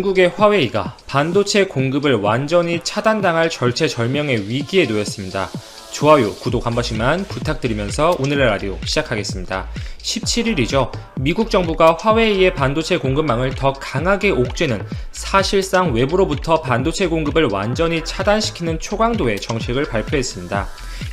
중국의 화웨이가 반도체 공급을 완전히 차단당할 절체절명의 위기에 놓였습니다. 좋아요, 구독 한 번씩만 부탁드리면서 오늘의 라디오 시작하겠습니다. 17일이죠. 미국 정부가 화웨이의 반도체 공급망을 더 강하게 옥죄는 사실상 외부로부터 반도체 공급을 완전히 차단시키는 초강도의 정책을 발표했습니다.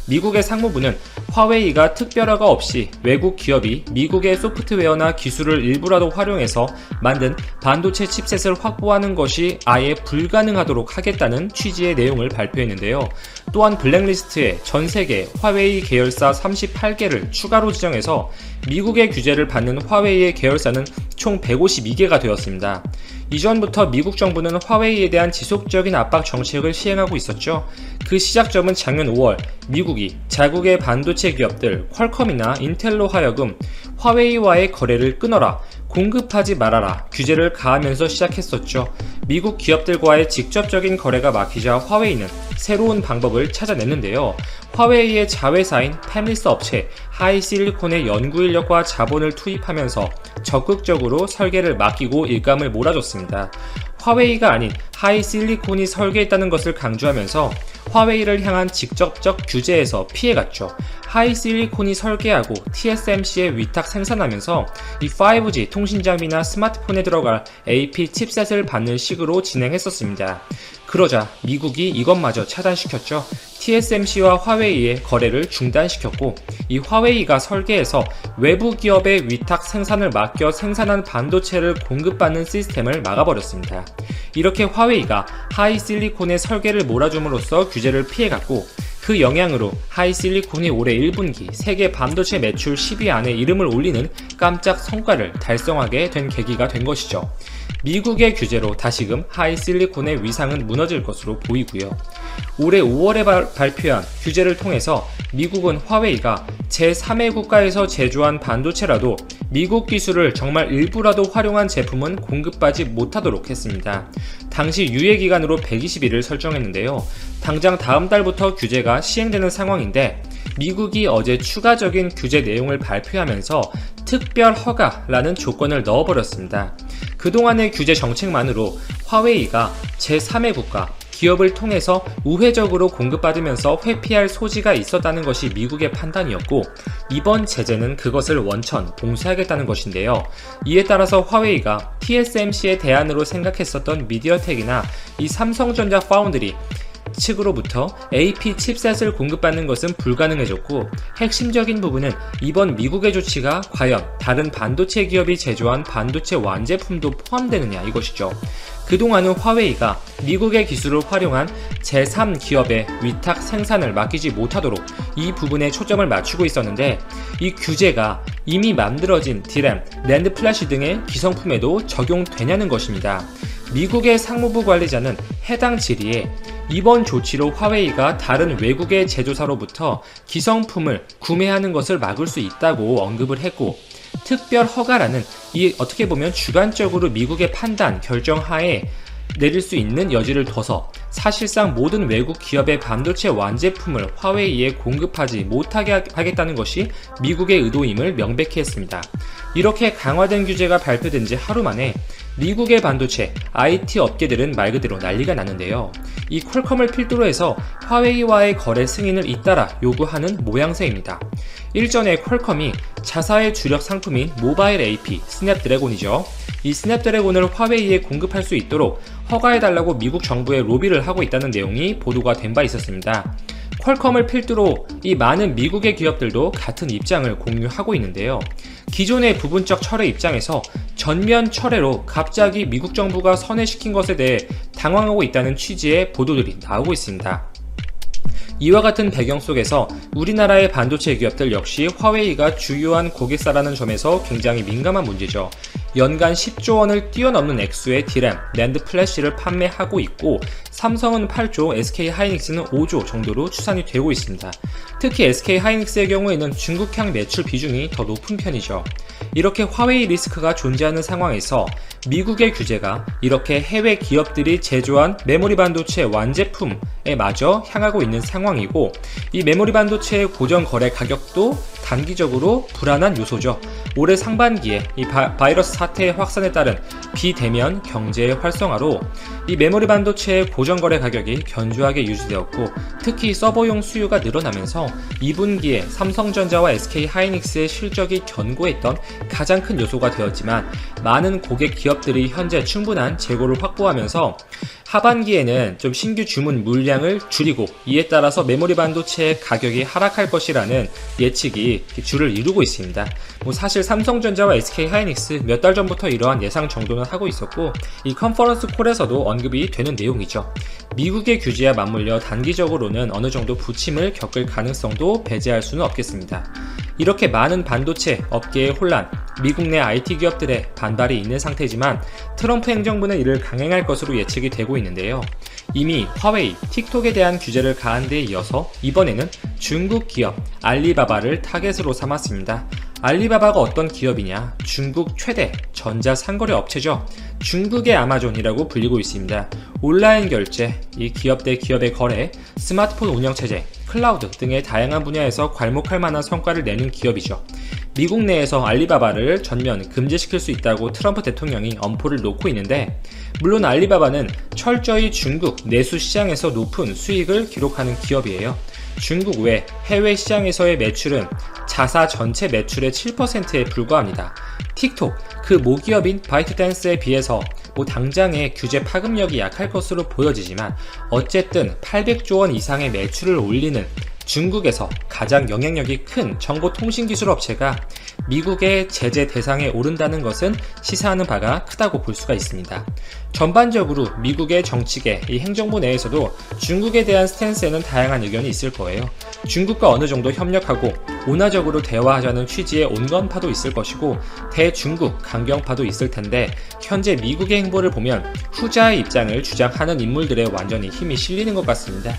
미국의 상무부는 화웨이가 특별허가 없이 외국 기업이 미국의 소프트웨어나 기술을 일부라도 활용해서 만든 반도체 칩셋을 확보하는 것이 아예 불가능하도록 하겠다는 취지의 내용을 발표했는데요. 또한 블랙리스트에 전 세계 화웨이 계열사 38개를 추가로 지정해서 미국의 규제를 받는 화웨이의 계열사는 총 152개가 되었습니다. 이전부터 미국 정부는 화웨이에 대한 지속적인 압박 정책을 시행하고 있었죠. 그 시작점은 작년 5월 미국이 자국의 반도체 기업들 퀄컴이나 인텔로 하여금 화웨이와의 거래를 끊어라, 공급하지 말아라 규제를 가하면서 시작했었죠. 미국 기업들과의 직접적인 거래가 막히자 화웨이는 새로운 방법을 찾아냈는데요. 화웨이의 자회사인 팹리스 업체 하이실리콘의 연구 인력과 자본을 투입하면서 적극적으로 설계를 맡기고 일감을 몰아줬습니다. 화웨이가 아닌 하이실리콘이 설계했다는 것을 강조하면서 화웨이를 향한 직접적 규제에서 피해갔죠. 하이실리콘이 설계하고 TSMC에 위탁 생산하면서 이 5G 통신장비나 스마트폰에 들어갈 AP 칩셋을 받는 식으로 진행했었습니다. 그러자 미국이 이것마저 차단시켰죠. TSMC와 화웨이의 거래를 중단시켰고, 이 화웨이가 설계해서 외부 기업의 위탁 생산을 맡겨 생산한 반도체를 공급받는 시스템을 막아버렸습니다. 이렇게 화웨이가 하이실리콘의 설계를 몰아줌으로써 규제를 피해갔고, 그 영향으로 하이실리콘이 올해 1분기 세계 반도체 매출 10위 안에 이름을 올리는 깜짝 성과를 달성하게 된 계기가 된 것이죠. 미국의 규제로 다시금 하이실리콘의 위상은 무너질 것으로 보이고요. 올해 5월에 발표한 규제를 통해서 미국은 화웨이가 제3의 국가에서 제조한 반도체라도 미국 기술을 정말 일부라도 활용한 제품은 공급받지 못하도록 했습니다. 당시 유예기간으로 120일을 설정했는데요. 당장 다음 달부터 규제가 시행되는 상황인데, 미국이 어제 추가적인 규제 내용을 발표하면서 특별 허가라는 조건을 넣어버렸습니다. 그동안의 규제 정책만으로 화웨이가 제3의 국가, 기업을 통해서 우회적으로 공급받으면서 회피할 소지가 있었다는 것이 미국의 판단이었고, 이번 제재는 그것을 원천 봉쇄하겠다는 것인데요. 이에 따라서 화웨이가 TSMC의 대안으로 생각했었던 미디어텍이나 이 삼성전자 파운드리 측으로부터 AP 칩셋을 공급받는 것은 불가능해졌고, 핵심적인 부분은 이번 미국의 조치가 과연 다른 반도체 기업이 제조한 반도체 완제품도 포함되느냐 이것이죠. 그동안은 화웨이가 미국의 기술을 활용한 제3기업의 위탁 생산을 맡기지 못하도록 이 부분에 초점을 맞추고 있었는데, 이 규제가 이미 만들어진 DRAM, NAND 플래시 등의 기성품에도 적용되냐는 것입니다. 미국의 상무부 관리자는 해당 질의에 이번 조치로 화웨이가 다른 외국의 제조사로부터 기성품을 구매하는 것을 막을 수 있다고 언급을 했고, 특별 허가라는 이 어떻게 보면 주관적으로 미국의 판단, 결정하에 내릴 수 있는 여지를 둬서 사실상 모든 외국 기업의 반도체 완제품을 화웨이에 공급하지 못하게 하겠다는 것이 미국의 의도임을 명백히 했습니다. 이렇게 강화된 규제가 발표된 지 하루 만에 미국의 반도체, IT 업계들은 말 그대로 난리가 나는데요. 이 퀄컴을 필두로 해서 화웨이와의 거래 승인을 잇따라 요구하는 모양새입니다. 일전에 퀄컴이 자사의 주력 상품인 모바일 AP, 스냅드래곤이죠. 이 스냅드래곤을 화웨이에 공급할 수 있도록 허가해달라고 미국 정부에 로비를 하고 있다는 내용이 보도가 된 바 있었습니다. 퀄컴을 필두로 이 많은 미국의 기업들도 같은 입장을 공유하고 있는데요. 기존의 부분적 철회 입장에서 전면 철회로 갑자기 미국 정부가 선회시킨 것에 대해 당황하고 있다는 취지의 보도들이 나오고 있습니다. 이와 같은 배경 속에서 우리나라의 반도체 기업들 역시 화웨이가 주요한 고객사라는 점에서 굉장히 민감한 문제죠. 연간 10조 원을 뛰어넘는 액수의 DRAM, NAND 플래시를 판매하고 있고, 삼성은 8조, SK하이닉스는 5조 정도로 추산이 되고 있습니다. 특히 SK하이닉스의 경우에는 중국향 매출 비중이 더 높은 편이죠. 이렇게 화웨이 리스크가 존재하는 상황에서 미국의 규제가 이렇게 해외 기업들이 제조한 메모리 반도체 완제품에 마저 향하고 있는 상황이고, 이 메모리 반도체의 고정 거래 가격도 단기적으로 불안한 요소죠. 올해 상반기에 이 바이러스 사태의 확산에 따른 비대면 경제의 활성화로 이 메모리 반도체의 고정 거래 가격이 견조하게 유지되었고, 특히 서버용 수요가 늘어나면서 2분기에 삼성전자와 SK하이닉스의 실적이 견고했던 가장 큰 요소가 되었지만, 많은 고객 기업들이 현재 충분한 재고를 확보하면서 하반기에는 좀 신규 주문 물량을 줄이고, 이에 따라서 메모리 반도체의 가격이 하락할 것이라는 예측이 주를 이루고 있습니다. 사실 삼성전자와 SK하이닉스 몇 달 전부터 이러한 예상 정도는 하고 있었고, 이 컨퍼런스 콜에서도 언급이 되는 내용이죠. 미국의 규제와 맞물려 단기적으로는 어느 정도 부침을 겪을 가능성도 배제할 수는 없겠습니다. 이렇게 많은 반도체 업계의 혼란, 미국 내 IT 기업들의 반발이 있는 상태지만 트럼프 행정부는 이를 강행할 것으로 예측이 되고 있는데요. 이미 화웨이, 틱톡에 대한 규제를 가한 데 이어서 이번에는 중국 기업 알리바바를 타겟으로 삼았습니다. 알리바바가 어떤 기업이냐? 중국 최대 전자상거래 업체죠. 중국의 아마존이라고 불리고 있습니다. 온라인 결제, 이 기업 대 기업의 거래, 스마트폰 운영체제, 클라우드 등의 다양한 분야에서 괄목할 만한 성과를 내는 기업이죠. 미국 내에서 알리바바를 전면 금지시킬 수 있다고 트럼프 대통령이 엄포를 놓고 있는데, 물론 알리바바는 철저히 중국 내수 시장에서 높은 수익을 기록하는 기업이에요. 중국 외 해외 시장에서의 매출은 자사 전체 매출의 7%에 불과합니다. 틱톡, 그 모기업인 바이트댄스에 비해서 당장의 규제 파급력이 약할 것으로 보여지지만, 어쨌든 800조 원 이상의 매출을 올리는 중국에서 가장 영향력이 큰 정보통신기술 업체가 미국의 제재 대상에 오른다는 것은 시사하는 바가 크다고 볼 수가 있습니다. 전반적으로 미국의 정치계, 이 행정부 내에서도 중국에 대한 스탠스에는 다양한 의견이 있을 거예요. 중국과 어느 정도 협력하고 온화적으로 대화하자는 취지의 온건파도 있을 것이고, 대중국 강경파도 있을 텐데, 현재 미국의 행보를 보면 후자의 입장을 주장하는 인물들의 완전히 힘이 실리는 것 같습니다.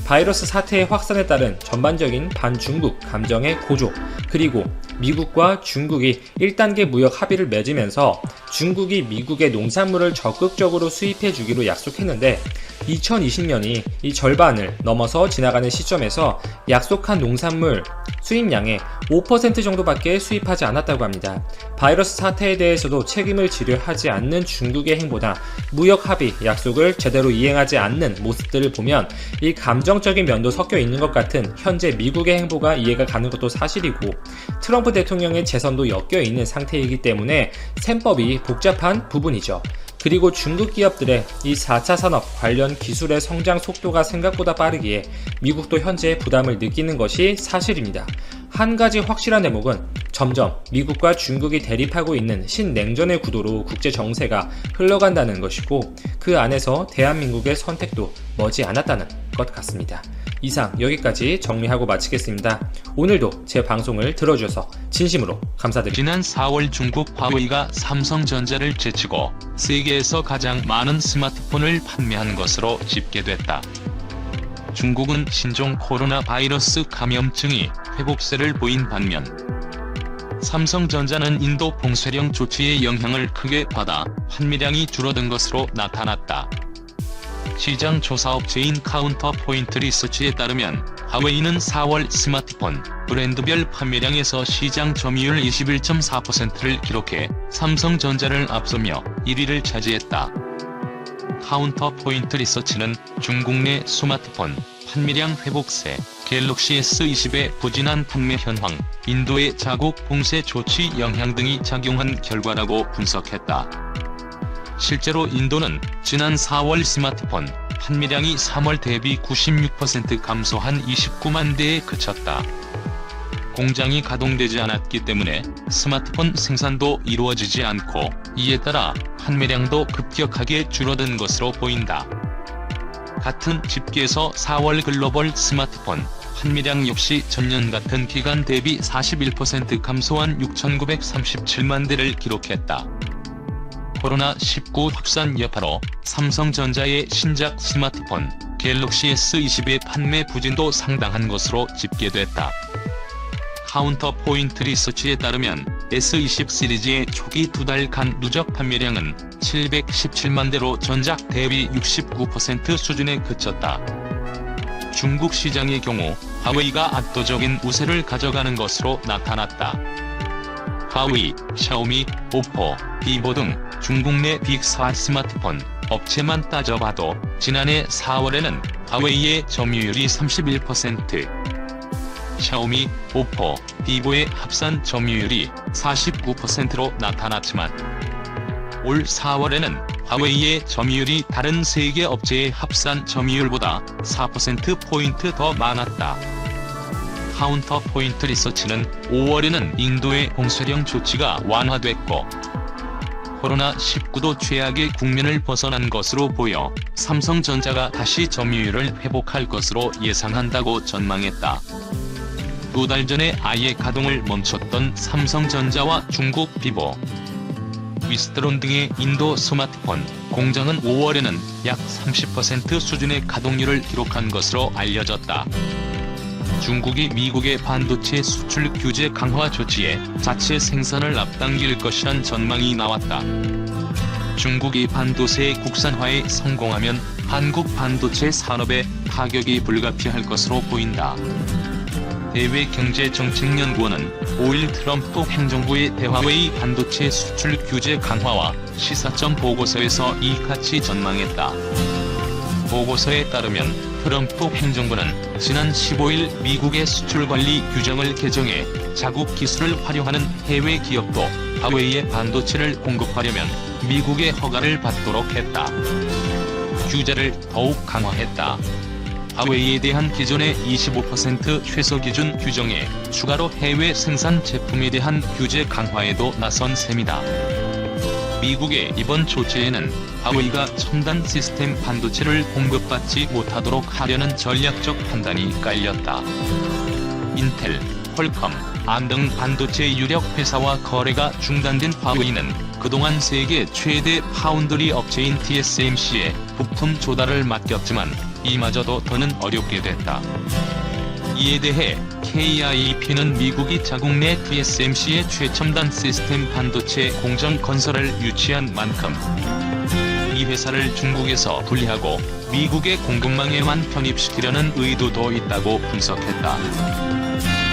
바이러스 사태의 확산에 따른 전반적인 반중국 감정의 고조, 그리고 미국과 중국이 1단계 무역 합의를 맺으면서 중국이 미국의 농산물을 적극적으로 수입해 주기로 약속했는데, 2020년이 이 절반을 넘어서 지나가는 시점에서 약속한 농산물 수입량의 5% 정도밖에 수입하지 않았다고 합니다. 바이러스 사태에 대해서도 책임을 지려 하지 않는 중국의 행보나 무역 합의 약속을 제대로 이행하지 않는 모습들을 보면 이 감정적인 면도 섞여 있는 것 같은 현재 미국의 행보가 이해가 가는 것도 사실이고, 트럼프 대통령의 재선도 엮여 있는 상태이기 때문에 셈법이 복잡한 부분이죠. 그리고 중국 기업들의 이 4차 산업 관련 기술의 성장 속도가 생각보다 빠르기에 미국도 현재 부담을 느끼는 것이 사실입니다. 한 가지 확실한 대목은 점점 미국과 중국이 대립하고 있는 신냉전의 구도로 국제 정세가 흘러간다는 것이고, 그 안에서 대한민국의 선택도 머지 않았다는 것 같습니다. 이상 여기까지 정리하고 마치겠습니다. 오늘도 제 방송을 들어주셔서 진심으로 감사드립니다. 지난 4월 중국 화웨이가 삼성전자를 제치고 세계에서 가장 많은 스마트폰을 판매한 것으로 집계됐다. 중국은 신종 코로나 바이러스 감염증이 회복세를 보인 반면, 삼성전자는 인도 봉쇄령 조치의 영향을 크게 받아 판매량이 줄어든 것으로 나타났다. 시장 조사업체인 카운터포인트 리서치에 따르면 화웨이는 4월 스마트폰 브랜드별 판매량에서 시장 점유율 21.4%를 기록해 삼성전자를 앞서며 1위를 차지했다. 카운터포인트 리서치는 중국 내 스마트폰 판매량 회복세, 갤럭시 S20의 부진한 판매 현황, 인도의 자국 봉쇄 조치 영향 등이 작용한 결과라고 분석했다. 실제로 인도는 지난 4월 스마트폰 판매량이 3월 대비 96% 감소한 29만 대에 그쳤다. 공장이 가동되지 않았기 때문에 스마트폰 생산도 이루어지지 않고, 이에 따라 판매량도 급격하게 줄어든 것으로 보인다. 같은 집계에서 4월 글로벌 스마트폰 판매량 역시 전년 같은 기간 대비 41% 감소한 6,937만 대를 기록했다. 코로나19 확산 여파로 삼성전자의 신작 스마트폰 갤럭시 S20의 판매 부진도 상당한 것으로 집계됐다. 카운터포인트 리서치에 따르면 S20 시리즈의 초기 2달간 누적 판매량은 717만 대로 전작 대비 69% 수준에 그쳤다. 중국 시장의 경우 화웨이가 압도적인 우세를 가져가는 것으로 나타났다. 화웨이, 샤오미, 오포, 비보 등 중국 내 빅4 스마트폰 업체만 따져봐도 지난해 4월에는 화웨이의 점유율이 31%, 샤오미, 오포, 비보의 합산 점유율이 49%로 나타났지만 올 4월에는 화웨이의 점유율이 다른 3개 업체의 합산 점유율보다 4%포인트 더 많았다. 카운터포인트 리서치는 5월에는 인도의 봉쇄령 조치가 완화됐고 코로나19도 최악의 국면을 벗어난 것으로 보여 삼성전자가 다시 점유율을 회복할 것으로 예상한다고 전망했다. 2달 전에 아예 가동을 멈췄던 삼성전자와 중국 비보, 위스트론 등의 인도 스마트폰 공장은 5월에는 약 30% 수준의 가동률을 기록한 것으로 알려졌다. 중국이 미국의 반도체 수출 규제 강화 조치에 자체 생산을 앞당길 것이란 전망이 나왔다. 중국이 반도체 국산화에 성공하면 한국 반도체 산업에 타격이 불가피할 것으로 보인다. 대외경제정책연구원은 5일 트럼프 행정부의 대화웨이 반도체 수출 규제 강화와 시사점 보고서에서 이같이 전망했다. 보고서에 따르면 트럼프 행정부는 지난 15일 미국의 수출관리 규정을 개정해 자국 기술을 활용하는 해외 기업도 화웨이의 반도체를 공급하려면 미국의 허가를 받도록 했다. 규제를 더욱 강화했다. 화웨이에 대한 기존의 25% 최소 기준 규정에 추가로 해외 생산 제품에 대한 규제 강화에도 나선 셈이다. 미국의 이번 조치에는 화웨이가 첨단 시스템 반도체를 공급받지 못하도록 하려는 전략적 판단이 깔렸다. 인텔, 퀄컴, 암 등 반도체 유력 회사와 거래가 중단된 화웨이는 그동안 세계 최대 파운드리 업체인 TSMC에 부품 조달을 맡겼지만 이마저도 더는 어렵게 됐다. 이에 대해 KIEP는 미국이 자국 내 TSMC의 최첨단 시스템 반도체 공장 건설을 유치한 만큼 이 회사를 중국에서 분리하고 미국의 공급망에만 편입시키려는 의도도 있다고 분석했다.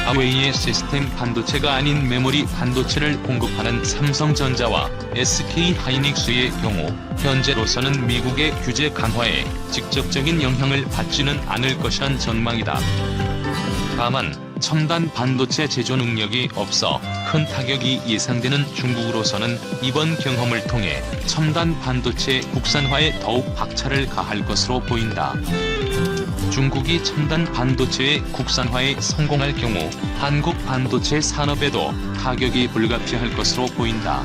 화웨이의 시스템 반도체가 아닌 메모리 반도체를 공급하는 삼성전자와 SK하이닉스의 경우 현재로서는 미국의 규제 강화에 직접적인 영향을 받지는 않을 것이란 전망이다. 다만 첨단 반도체 제조 능력이 없어 큰 타격이 예상되는 중국으로서는 이번 경험을 통해 첨단 반도체 국산화에 더욱 박차를 가할 것으로 보인다. 중국이 첨단 반도체의 국산화에 성공할 경우 한국 반도체 산업에도 타격이 불가피할 것으로 보인다.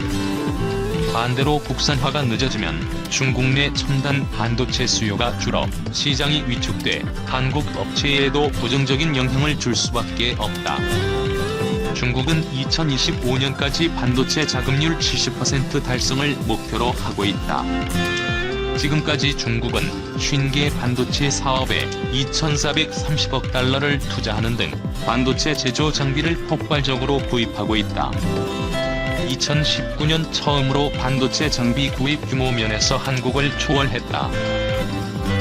반대로 국산화가 늦어지면 중국 내 첨단 반도체 수요가 줄어 시장이 위축돼 한국 업체에도 부정적인 영향을 줄 수밖에 없다. 중국은 2025년까지 반도체 자금률 70% 달성을 목표로 하고 있다. 지금까지 중국은 50개 반도체 사업에 2,430억 달러를 투자하는 등 반도체 제조 장비를 폭발적으로 구입하고 있다. 2019년 처음으로 반도체 장비 구입 규모 면에서 한국을 초월했다.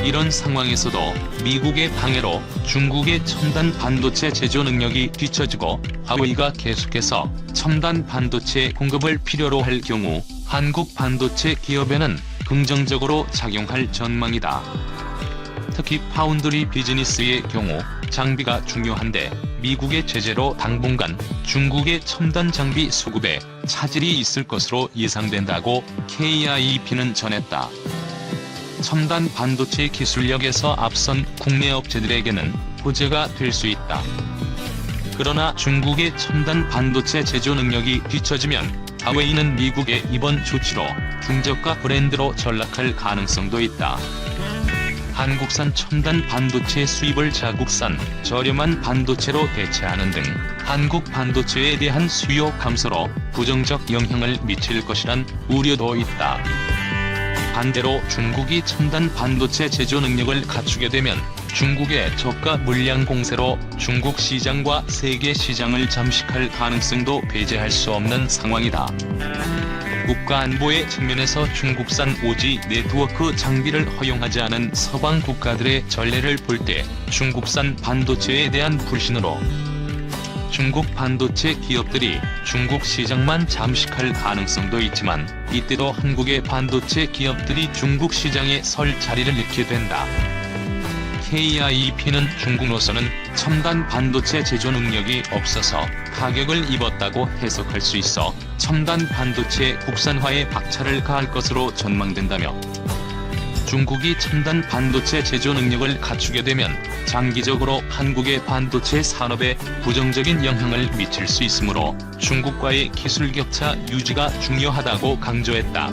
이런 상황에서도 미국의 방해로 중국의 첨단 반도체 제조 능력이 뒤처지고 화웨이가 계속해서 첨단 반도체 공급을 필요로 할 경우 한국 반도체 기업에는 긍정적으로 작용할 전망이다. 특히 파운드리 비즈니스의 경우 장비가 중요한데 미국의 제재로 당분간 중국의 첨단 장비 수급에 차질이 있을 것으로 예상된다고 KIEP는 전했다. 첨단 반도체 기술력에서 앞선 국내 업체들에게는 호재가 될 수 있다. 그러나 중국의 첨단 반도체 제조 능력이 뒤처지면 화웨이는 미국의 이번 조치로 중저가 브랜드로 전락할 가능성도 있다. 한국산 첨단 반도체 수입을 자국산 저렴한 반도체로 대체하는 등 한국 반도체에 대한 수요 감소로 부정적 영향을 미칠 것이란 우려도 있다. 반대로 중국이 첨단 반도체 제조 능력을 갖추게 되면 중국의 저가 물량 공세로 중국 시장과 세계 시장을 잠식할 가능성도 배제할 수 없는 상황이다. 국가 안보의 측면에서 중국산 오지 네트워크 장비를 허용하지 않은 서방 국가들의 전례를 볼 때 중국산 반도체에 대한 불신으로 중국 반도체 기업들이 중국 시장만 잠식할 가능성도 있지만 이때도 한국의 반도체 기업들이 중국 시장에 설 자리를 잃게 된다. KIEP는 중국로서는 첨단 반도체 제조 능력이 없어서 타격을 입었다고 해석할 수 있어 첨단 반도체 국산화에 박차를 가할 것으로 전망된다며 중국이 첨단 반도체 제조 능력을 갖추게 되면 장기적으로 한국의 반도체 산업에 부정적인 영향을 미칠 수 있으므로 중국과의 기술 격차 유지가 중요하다고 강조했다.